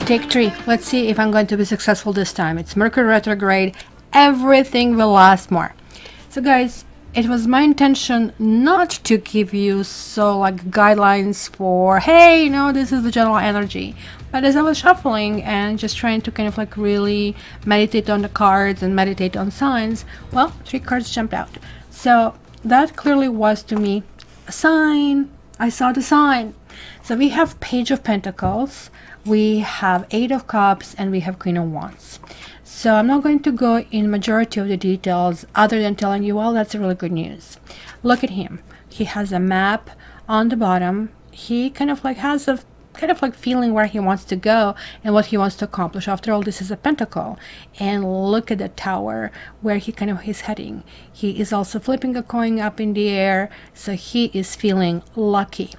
Take 3. Let's see if I'm going to be successful this time. It's Mercury retrograde. Everything will last more. So guys, it was my intention not to give you guidelines for, hey, you know, this is the general energy. But as I was shuffling and just trying to kind of really meditate on the cards and meditate on signs, well, 3 cards jumped out. So that clearly was to me a sign. I saw the sign. So we have Page of Pentacles, we have 8 of Cups, and we have Queen of Wands. So I'm not going to go in majority of the details other than telling you, well, that's really good news. Look at him. He has a map on the bottom. He kind of has a feeling where he wants to go and what he wants to accomplish. After all, this is a pentacle. And look at the tower where he is heading. He is also flipping a coin up in the air, so he is feeling lucky.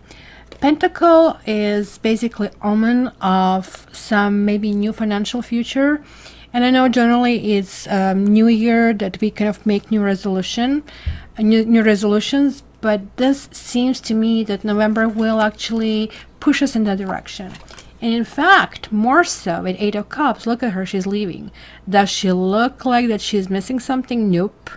Pentacle is basically omen of some maybe new financial future. And I know generally it's new year that we make new resolutions, but this seems to me that November will actually push us in that direction. And in fact, more so with 8 of Cups, look at her, she's leaving. Does she look like that she's missing something? Nope.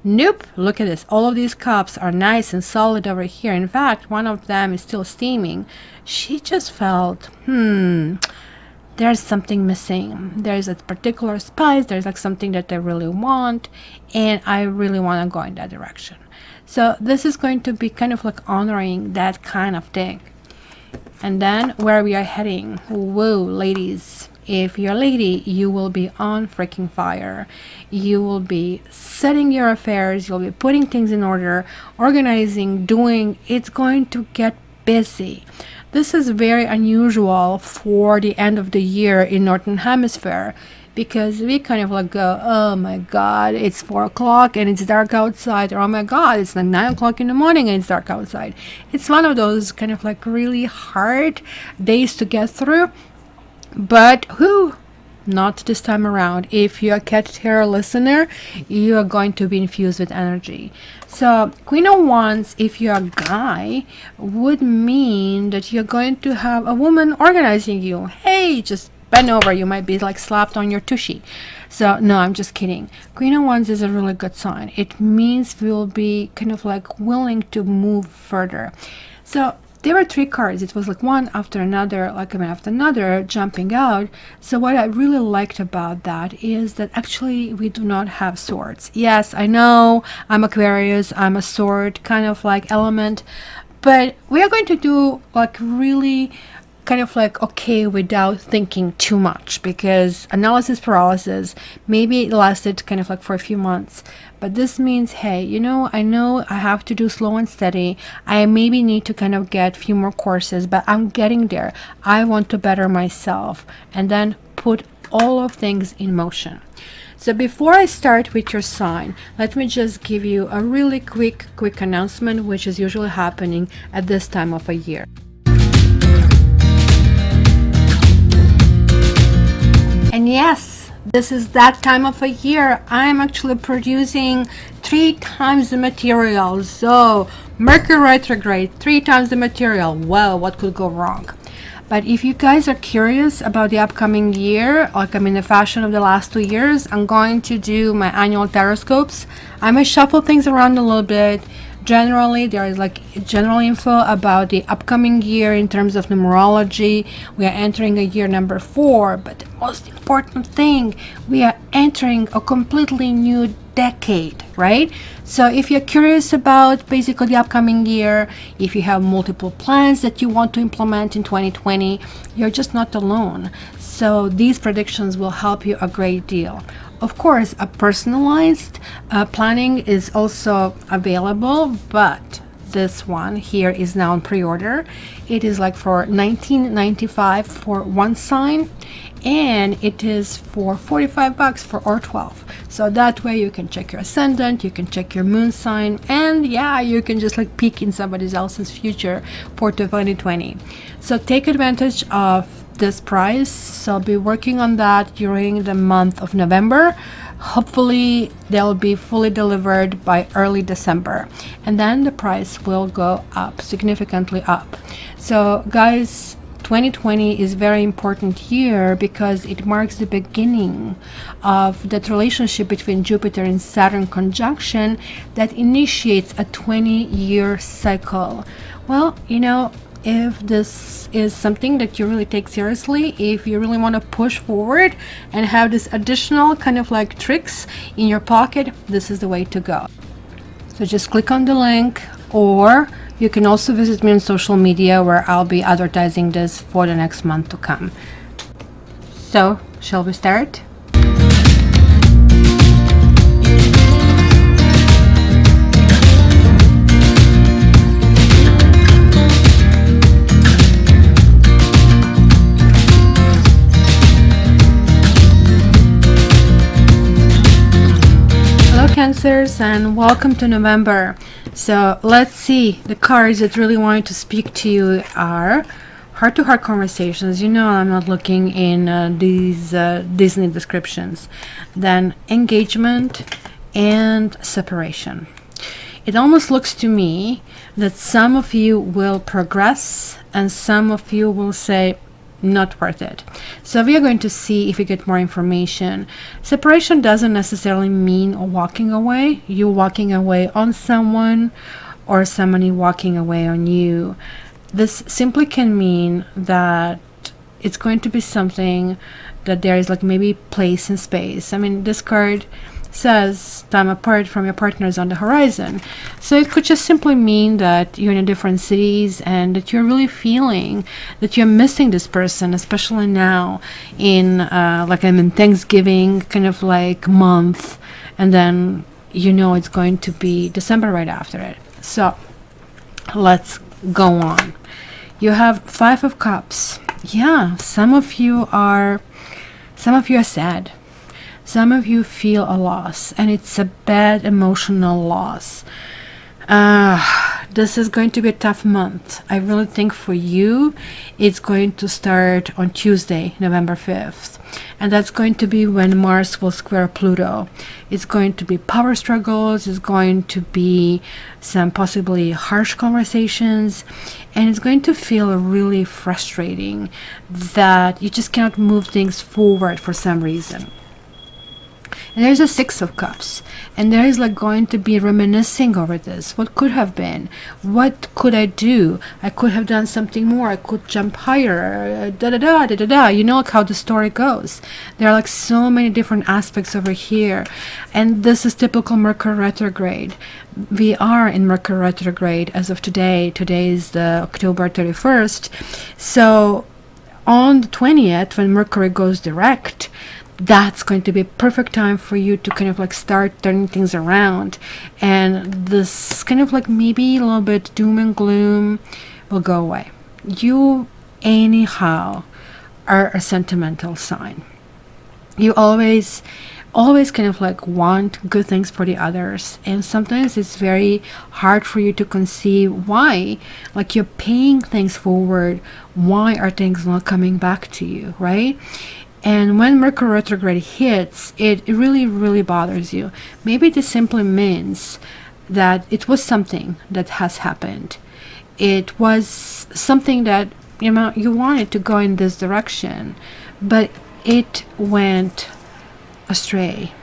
Nope. Look at this. All of these cups are nice and solid over here. In fact, one of them is still steaming. She just felt, there's something missing. There's a particular spice. There's something that I really want, and I really want to go in that direction. So this is going to be honoring that kind of thing. And then where we are heading, whoa, ladies, if you're a lady, you will be on freaking fire. You will be setting your affairs, you'll be putting things in order, organizing, doing. It's going to get busy. This is very unusual for the end of the year in Northern Hemisphere, because we go, oh my god, it's 4 o'clock and it's dark outside, or oh my god, it's 9 o'clock in the morning and it's dark outside. It's one of those really hard days to get through, but not this time around. If you're a Cat Tarot listener, you are going to be infused with energy. So Queen of Wands, if you're a guy, would mean that you're going to have a woman organizing you. Hey, just bend over, you might be slapped on your tushy. So no, I'm just kidding. Queen of Wands is a really good sign. It means we'll be willing to move further. So there were 3 cards. It was one after another, after another, jumping out. So what I really liked about that is that actually we do not have swords. Yes, I know I'm Aquarius, I'm a sword element, but we are going to do really okay without thinking too much, because analysis paralysis, maybe it lasted for a few months, but this means, hey, I know I have to do slow and steady. I maybe need to get a few more courses, but I'm getting there. I want to better myself, and then put all of things in motion. So before I start with your sign, let me just give you a really quick announcement, which is usually happening at this time of a year. And yes, this is that time of a year. I'm actually producing 3 times the material. So Mercury retrograde, 3 times the material. Well, what could go wrong? But if you guys are curious about the upcoming year, the fashion of the last 2 years, I'm going to do my annual taroscopes. I might shuffle things around a little bit. Generally, there is general info about the upcoming year in terms of numerology. We are entering a year number 4, but the most important thing, we are entering a completely new decade, right? So if you're curious about basically the upcoming year, if you have multiple plans that you want to implement in 2020, you're just not alone. So these predictions will help you a great deal. Of course, a personalized planning is also available, but this one here is now on pre-order. It is for $19.95 for one sign, and it is for $45 for all 12. So that way you can check your ascendant, you can check your moon sign, and yeah, you can just peek in somebody else's future for 2020. So take advantage of this price. So I'll be working on that during the month of November. Hopefully they'll be fully delivered by early December, and then the price will go up, significantly up. So guys, 2020 is very important year because it marks the beginning of that relationship between Jupiter and Saturn conjunction that initiates a 20-year cycle. Well, if this is something that you really take seriously, if you really want to push forward and have this additional kind of like tricks in your pocket, this is the way to go. So just click on the link, or you can also visit me on social media where I'll be advertising this for the next month to come. So, shall we start? Cancers, and welcome to November. So let's see, the cards that really want to speak to you are heart-to-heart conversations. I'm not looking in these Disney descriptions. Then engagement and separation. It almost looks to me that some of you will progress and some of you will say not worth it. So we are going to see if we get more information. Separation doesn't necessarily mean walking away. You walking away on someone or somebody walking away on you. This simply can mean that it's going to be something that there is like maybe place and space. This card says time apart from your partners on the horizon. So it could just simply mean that you're in different cities and that you're really feeling that you're missing this person, especially now in Thanksgiving kind of like month, and then it's going to be December right after it. So let's go on. You have 5 of Cups. Yeah, some of you are sad. Some of you feel a loss, and it's a bad emotional loss. This is going to be a tough month. I really think for you, it's going to start on Tuesday, November 5th. And that's going to be when Mars will square Pluto. It's going to be power struggles. It's going to be some possibly harsh conversations. And it's going to feel really frustrating that you just cannot move things forward for some reason. And there's a 6 of Cups, and there is going to be reminiscing over this. What could have been? What could I do? I could have done something more. I could jump higher. You know how the story goes. There are so many different aspects over here, and this is typical Mercury retrograde. We are in Mercury retrograde as of today. Today is the October 31st. So on the 20th, when Mercury goes direct, that's going to be a perfect time for you to kind of start turning things around, and this kind of maybe a little bit doom and gloom will go away. You anyhow are a sentimental sign. You always kind of want good things for the others, and sometimes it's very hard for you to conceive why you're paying things forward. Why are things not coming back to you, right? And when Mercury retrograde hits, it really, really bothers you. Maybe this simply means that it was something that has happened. It was something that, you wanted to go in this direction, but it went astray.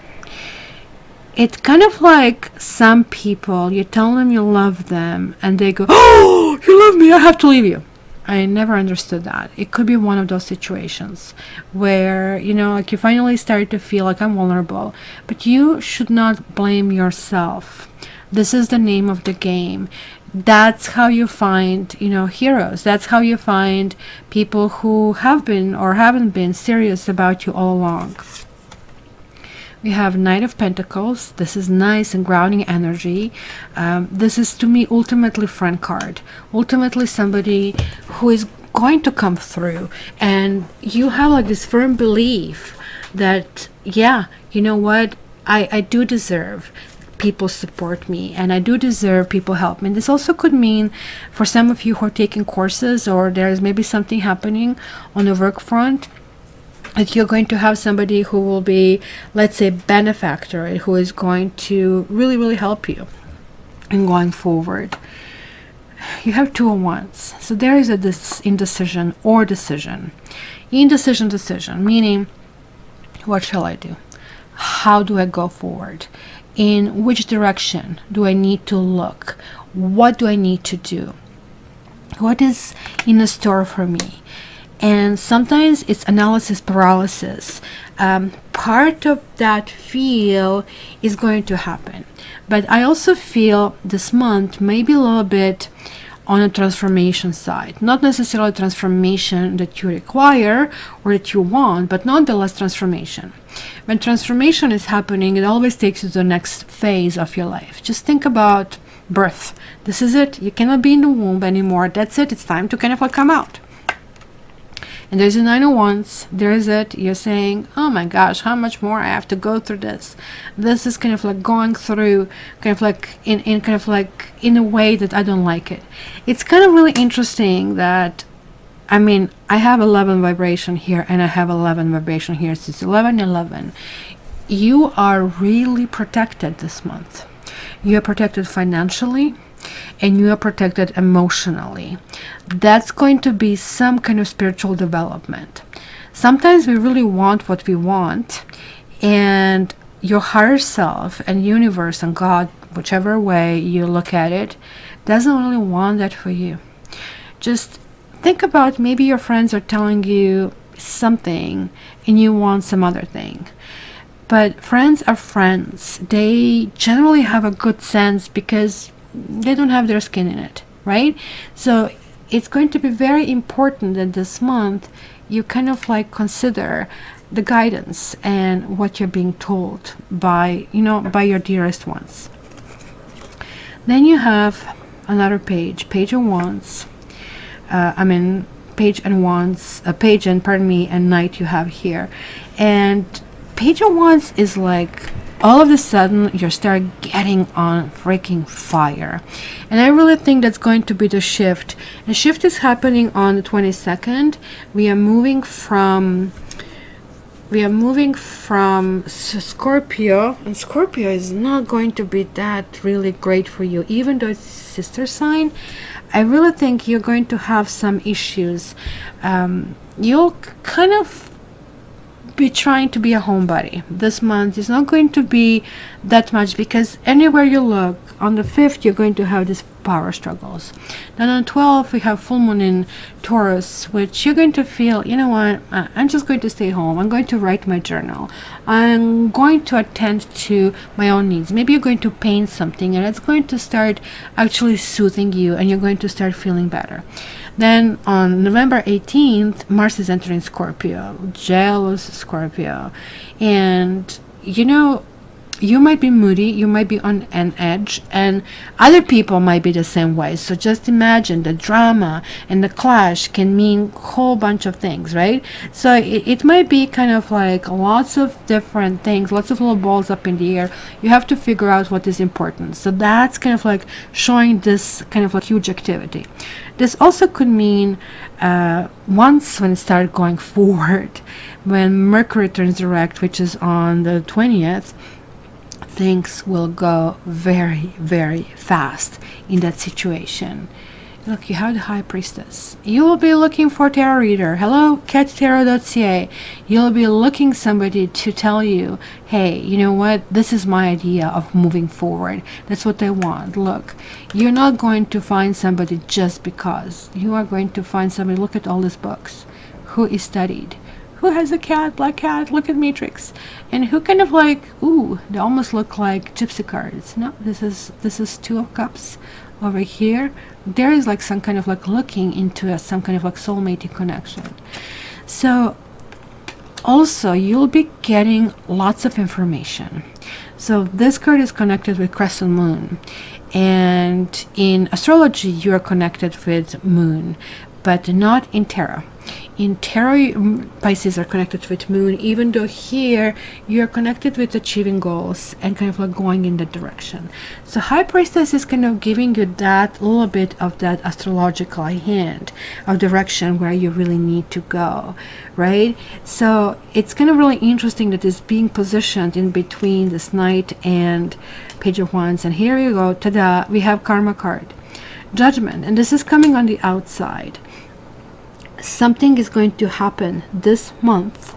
It's kind of like some people, you tell them you love them, and they go, "Oh, you love me, I have to leave you." I never understood that. It could be one of those situations where, you finally start to feel like I'm vulnerable, but you should not blame yourself. This is the name of the game. That's how you find, heroes. That's how you find people who have been or haven't been serious about you all along. We have Knight of Pentacles. This is nice and grounding energy. This is, to me, ultimately friend card. Ultimately somebody who is going to come through. And you have this firm belief that, yeah, you know what? I do deserve people support me, and I do deserve people help me. And this also could mean for some of you who are taking courses, or there's maybe something happening on the work front, that you're going to have somebody who will be, let's say, benefactor, who is going to really, really help you in going forward. You have Two of Wands. So there is a indecision or decision. Decision, meaning, what shall I do? How do I go forward? In which direction do I need to look? What do I need to do? What is in the store for me? And sometimes it's analysis paralysis. Part of that feel is going to happen. But I also feel this month maybe a little bit on a transformation side. Not necessarily transformation that you require or that you want, but nonetheless transformation. When transformation is happening, it always takes you to the next phase of your life. Just think about birth. This is it. You cannot be in the womb anymore. That's it. It's time to kind of like come out. And there's a Nine of Wands. There is it. You're saying, oh my gosh, how much more I have to go through this. This is kind of like going through kind of like in a way that I don't like it. It's kind of really interesting that, I mean, I have 11 vibration here and I have 11 vibration here. So it's 11. You are really protected this month. You are protected financially and you are protected emotionally. That's going to be some kind of spiritual development. Sometimes we really want what we want, and your higher self and universe and God, whichever way you look at it, doesn't really want that for you. Just think about, maybe your friends are telling you something and you want some other thing. But friends are friends. They generally have a good sense because they don't have their skin in it, right? So it's going to be very important that this month you kind of like consider the guidance and what you're being told by, by your dearest ones. Then you have another page of Wands. Page and Wands, and Knight you have here. And Page of Wands is like, all of a sudden you start getting on freaking fire. And I really think that's going to be the shift. The shift is happening on the 22nd. We are moving from Scorpio, and Scorpio is not going to be that really great for you, even though it's sister sign. I really think you're going to have some issues. You'll kind of be trying to be a homebody. This month is not going to be that much, because anywhere you look, on the 5th you're going to have these power struggles. Then on the 12th we have full moon in Taurus, which you're going to feel, you know what, I'm just going to stay home. I'm going to write my journal. I'm going to attend to my own needs. Maybe you're going to paint something and it's going to start actually soothing you and you're going to start feeling better. Then on November 18th, Mars is entering Scorpio, jealous Scorpio. And you might be moody, you might be on an edge, and other people might be the same way. So just imagine the drama and the clash can mean a whole bunch of things, right? So it might be kind of like lots of different things, lots of little balls up in the air. You have to figure out what is important. So that's kind of like showing this kind of like huge activity. This also could mean once when it started going forward, when Mercury turns direct, which is on the 20th, things will go very, very fast in that situation. Look, you have the High Priestess. You will be looking for a tarot reader. Hello, cattarot.ca. You'll be looking somebody to tell you, hey, you know what? This is my idea of moving forward. That's what I want. Look, you're not going to find somebody just because. You are going to find somebody. Look at all these books. Who is studied? Who has a cat, black cat, look at Matrix, and who kind of like, ooh, they almost look like gypsy cards. No, this is Two of Cups over here. There is like some kind of like looking into some kind of like soulmate connection. So also you'll be getting lots of information. So this card is connected with crescent moon, and in astrology you are connected with moon, but not in tarot. In tarot, Pisces are connected with moon, even though here you're connected with achieving goals and kind of like going in that direction. So High Priestess is kind of giving you that little bit of that astrological hint of direction where you really need to go, right? So it's kind of really interesting that it's being positioned in between this Knight and Page of Wands. And here you go, ta-da, we have Karma card. Judgment, and this is coming on the outside. Something is going to happen this month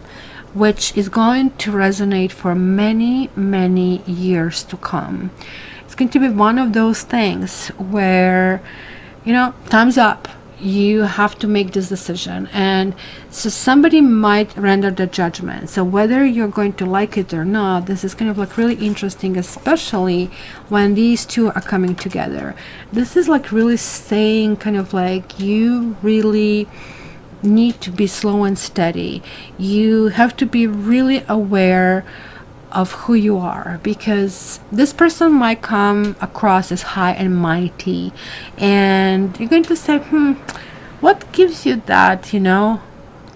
which is going to resonate for many, many years to come. It's going to be one of those things where, you know, time's up. You have to make this decision, and so somebody might render the judgment. So whether you're going to like it or not, this is kind of like really interesting, especially when these two are coming together. This is like really saying kind of like you really need to be slow and steady. You have to be really aware of who you are, because this person might come across as high and mighty, and you're going to say, what gives you that, you know,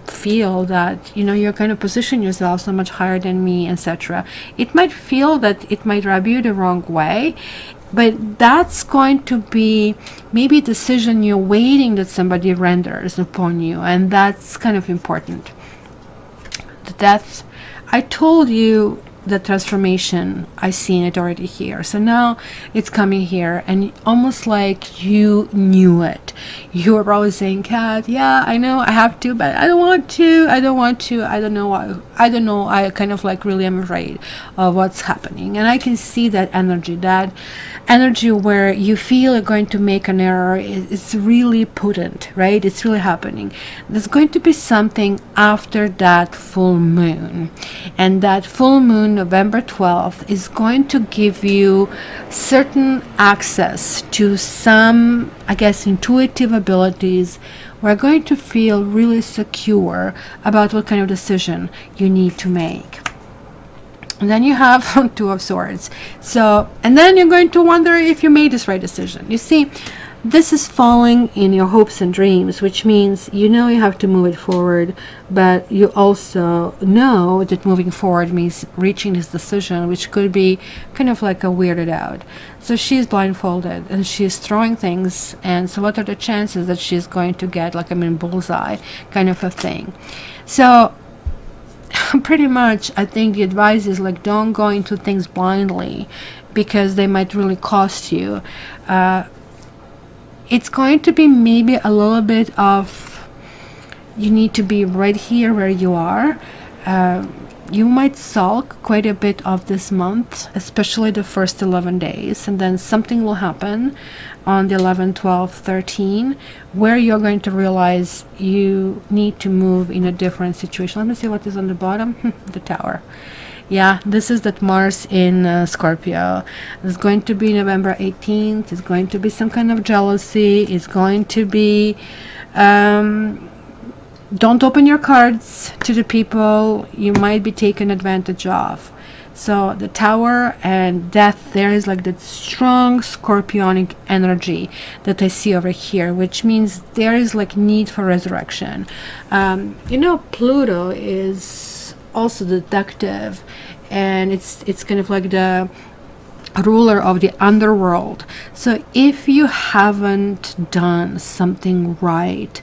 feel that, you know, you're going to position yourself so much higher than me, etc. It might feel that it might rub you the wrong way, but that's going to be maybe a decision you're waiting that somebody renders upon you, and that's kind of important. The death, I told you the transformation, I've seen it already here. So now it's coming here, and almost like you knew it. You were probably saying, Kat, yeah, I know I have to, but I don't want to. I don't know why. I don't know. I kind of like really am afraid of what's happening. And I can see that energy where you feel you're going to make an error. It's really potent, right? It's really happening. There's going to be something after that full moon, and that full moon, November 12th, is going to give you certain access to some, I guess, intuitive abilities. We're going to feel really secure about what kind of decision you need to make. And then you have Two of Swords. So, and then you're going to wonder if you made this right decision. You see, this is falling in your hopes and dreams, which means you know you have to move it forward, but you also know that moving forward means reaching this decision, which could be kind of like a weirded out. So she's blindfolded and she's throwing things, and so what are the chances that she's going to get, like, bullseye kind of a thing. So pretty much I think the advice is like, don't go into things blindly, because they might really cost you. It's going to be maybe a little bit of, you need to be right here where you are. You might sulk quite a bit of this month, especially the first 11 days, and then something will happen on the 11, 12, 13, where you're going to realize you need to move in a different situation. Let me see what is on the bottom. The Tower. Yeah, this is that Mars in Scorpio. It's going to be November 18th. It's going to be some kind of jealousy. It's going to be, don't open your cards to the people you might be taken advantage of. So the Tower and Death, there is like that strong scorpionic energy that I see over here, which means there is like need for resurrection. You know, Pluto is also detective, and it's kind of like the ruler of the underworld. So if you haven't done something right,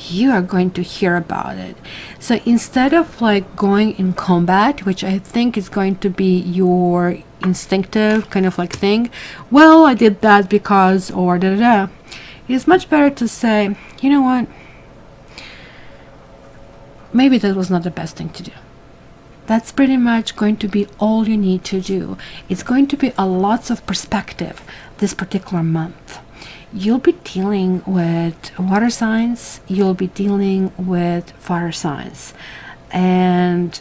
you are going to hear about it. So instead of like going in combat, which I think is going to be your instinctive kind of like thing, well, I did that because, or da da da, it's much better to say, you know what, maybe that was not the best thing to do. That's pretty much going to be all you need to do. It's going to be a lots of perspective this particular month. You'll be dealing with water signs, you'll be dealing with fire signs, and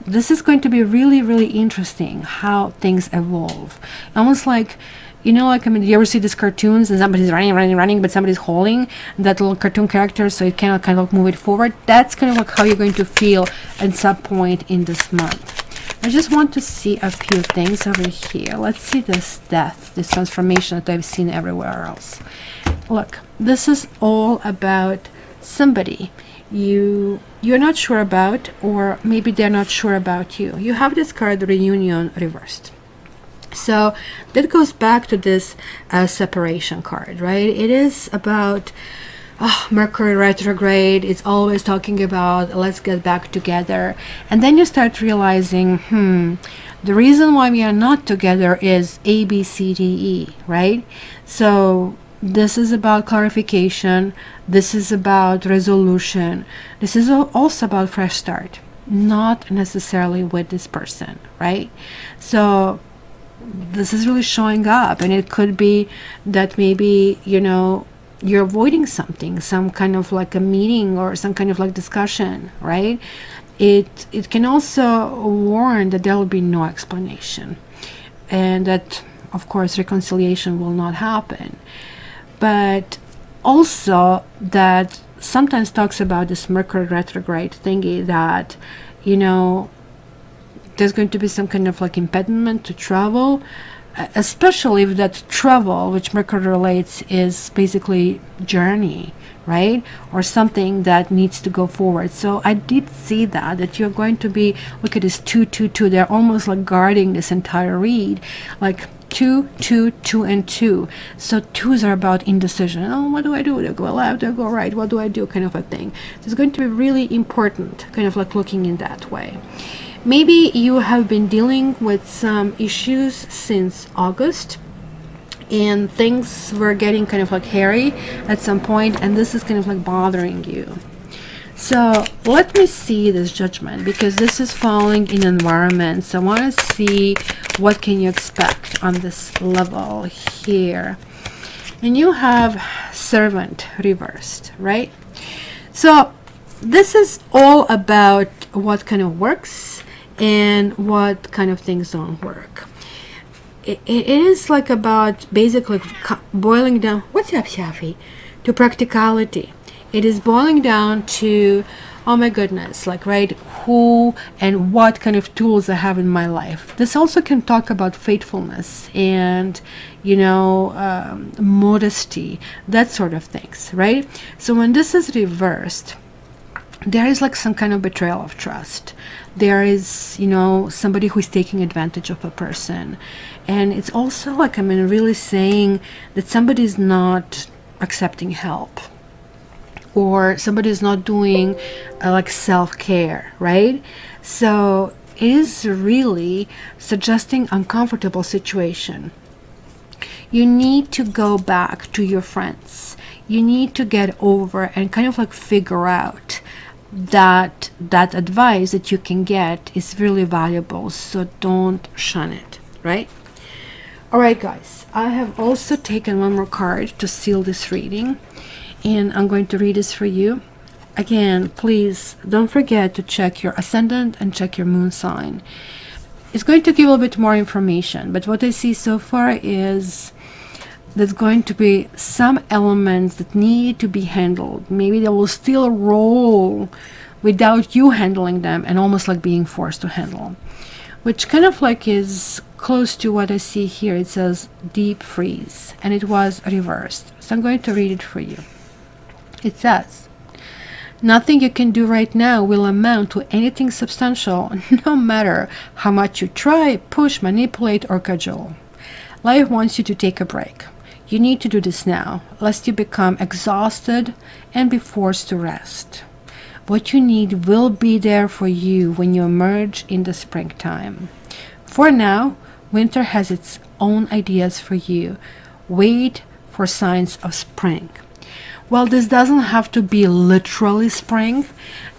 this is going to be really, really interesting how things evolve. Almost like, you know, like, you ever see these cartoons and somebody's running, but somebody's holding that little cartoon character so you cannot kind of move it forward? That's kind of like how you're going to feel at some point in this month. I just want to see a few things over here. Let's see this death, this transformation that I've seen everywhere else. Look, this is all about somebody you're not sure about, or maybe they're not sure about you. You have this card, Reunion, reversed. So that goes back to this separation card, right? It is about Mercury retrograde. It's always talking about let's get back together, and then you start realizing the reason why we are not together is A, B, C, D, E, right? So This is about clarification. This is about resolution. This is also about fresh start, not necessarily with this person, right? So this is really showing up, and it could be that maybe, you're avoiding something, some kind of like a meeting or some kind of like discussion, right? It can also warn that there will be no explanation, and that of course reconciliation will not happen. But also that sometimes talks about this Mercury retrograde thingy, that there's going to be some kind of like impediment to travel, especially if that travel, which Mercury relates, is basically journey, right? Or something that needs to go forward. So I did see that you're going to be, look at this 2 2 2, they're almost like guarding this entire read, like 2 2 2 and 2. So twos are about indecision. Oh, what do I do? Do I go left? Do I go right? What do I do? Kind of a thing. So it's going to be really important, kind of like looking in that way. Maybe you have been dealing with some issues since August, and things were getting kind of like hairy at some point, and this is kind of like bothering you. So let me see this judgment, because this is falling in environment. So I want to see what can you expect on this level here. And you have servant reversed, right? So this is all about what kind of works and what kind of things don't work. It is like about basically boiling down, what's up, Shafi, to practicality. It is boiling down to, oh my goodness, like, right, who and what kind of tools I have in my life. This also can talk about faithfulness and, modesty, that sort of things, right? So when this is reversed, there is like some kind of betrayal of trust. There is, somebody who is taking advantage of a person. And it's also like, really saying that somebody is not accepting help, or somebody is not doing like self-care, right? So it is really suggesting uncomfortable situation. You need to go back to your friends. You need to get over and kind of like figure out that advice that you can get is really valuable. So don't shun it, right? All right, guys, I have also taken one more card to seal this reading, and I'm going to read this for you. Again, please don't forget to check your ascendant and check your moon sign. It's going to give a little bit more information, but what I see so far is there's going to be some elements that need to be handled. Maybe they will still roll without you handling them, and almost like being forced to handle, which kind of like is close to what I see here. It says deep freeze, and it was reversed. So I'm going to read it for you. It says, nothing you can do right now will amount to anything substantial, no matter how much you try, push, manipulate, or cajole. Life wants you to take a break. You need to do this now, lest you become exhausted and be forced to rest. What you need will be there for you when you emerge in the springtime. For now, winter has its own ideas for you. Wait for signs of spring. Well, this doesn't have to be literally spring.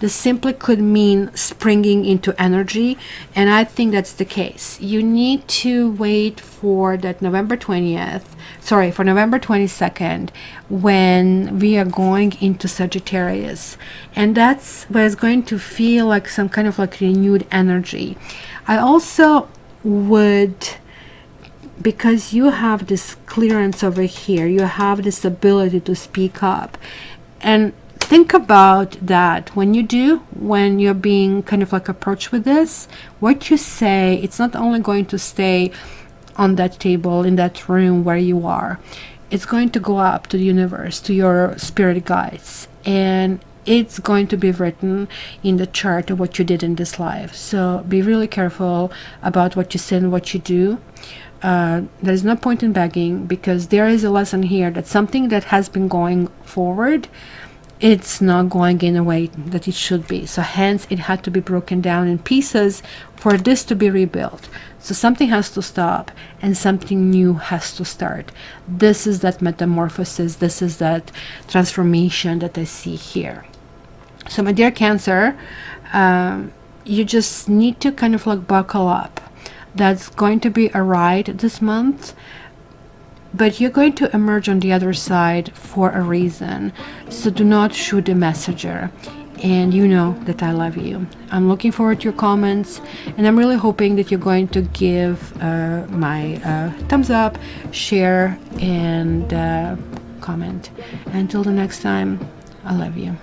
This simply could mean springing into energy, and I think that's the case. You need to wait for that November 22nd, when we are going into Sagittarius, and that's where it's going to feel like some kind of like renewed energy. I also would, because you have this clearance over here, you have this ability to speak up, and think about that when you're being kind of like approached with this. What you say, it's not only going to stay on that table in that room where you are, it's going to go up to the universe, to your spirit guides, and it's going to be written in the chart of what you did in this life. So be really careful about what you say and what you do. There is no point in begging, because there is a lesson here that something that has been going forward it's not going in a way that it should be. So hence it had to be broken down in pieces for this to be rebuilt. So something has to stop and something new has to start. This is that metamorphosis, this is that transformation that I see here. So my dear Cancer, you just need to kind of like buckle up. That's going to be a ride this month, but you're going to emerge on the other side for a reason. So do not shoot the messenger. And you know that I love you. I'm looking forward to your comments, and I'm really hoping that you're going to give my thumbs up, share, and comment. Until the next time, I love you.